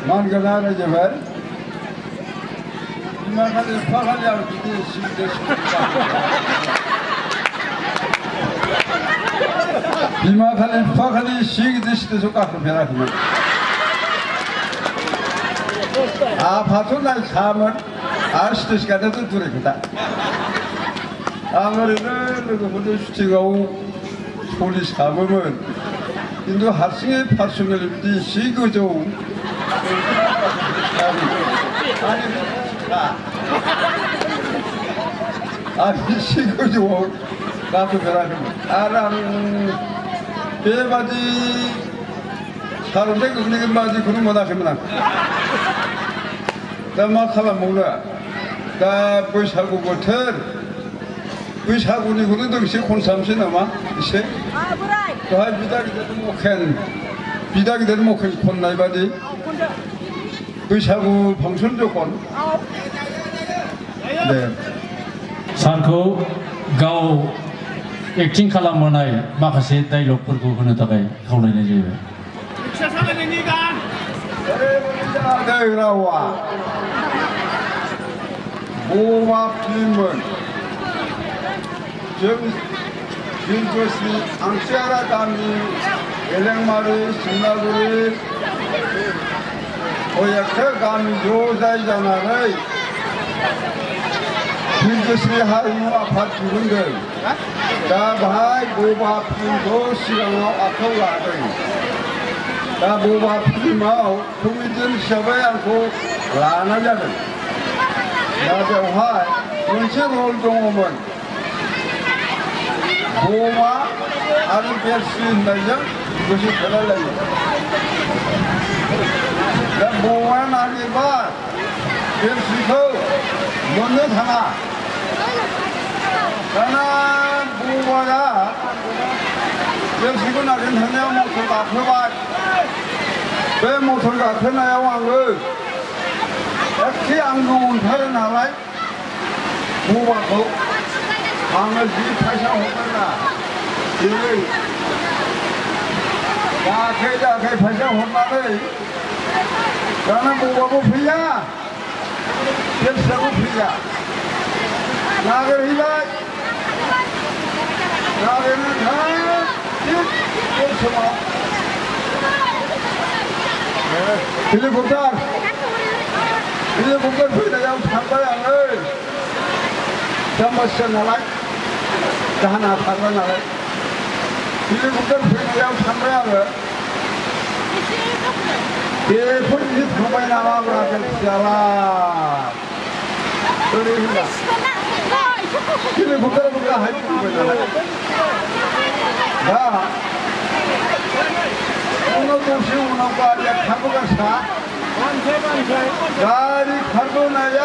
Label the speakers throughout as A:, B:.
A: 만가나 제발 이만하게 파하냐고 기대 심대 이만하게 파하니 시기대 시대서 깎고 배라 그만 아 파토날 사면 아시듯이 가다도 두레거다 아무래도 그 모두 수치가오 소리 사면 인도 학생의 파송을 비 시그죠 아니 시그죠 가서 배라 아랑 배바지 사는데 그게 맞지 그런 거다 하면 나만 사람 몰라 나 보이사고 버튼 보이사고니 그런 동시에 콘삼시 남아 이제 또 할 비다기 되도 못한 비다기 되도 못한 콘나이 바디 보이사고 방송 조건 네
B: 산코 가오 액팅 खालामनाय माखासे डायलगफोरखौ होनो थाखाय खावलायनाय जायो
A: 내라와 모마 필문 진조시 앙시아라 담이 엘랭마리 신나구리 오약해 감이 요자이잖아를 진조시 하이무 아파트 군들 다바이 모마 필도 시간으로 아까워가들 다 모바 피마오 국민들 시합에 않고 라나자는 나대화 전체 rol동오면 모마 아는 뺄수 있는 이것이 변할래요 나 모마 나리바 뺄수 있고 못는 하나 나나 모마야 뺄수 나린 하냐 모습 앞에와 왜 모터가 앞에나야 왕을 이렇게 안경은 타려나와이 모바고 왕을 뒤파샤 오거나 이를 야케자 케파샤 오거나를 나는 모바고 피야 뱃사고 피야 나를 히바 나를 다 뱃사고 헬리콥터 피다가 탄바야를 잠마시 나라 하나 탄바 나라 헬리콥터 피다가 탄바야를 예 폰이 탄바야 나와라 그랬잖아 그러니까 헬리콥터를 보니까 할 수 있는 거잖아 자 오늘 도시 오는 거 아니야 카고가 사 가리 카고나야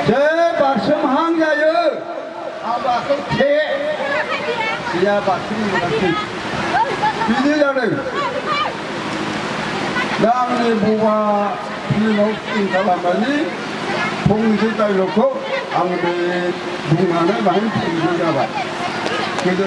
A: 제 말씀 항자여 아바서 태 야 말씀이 뭐지 비디오를 남의 부가 빌려놓은 사람만이 봉지 따놓고 아무리 누군가는 많이 봉지 잡아 그래서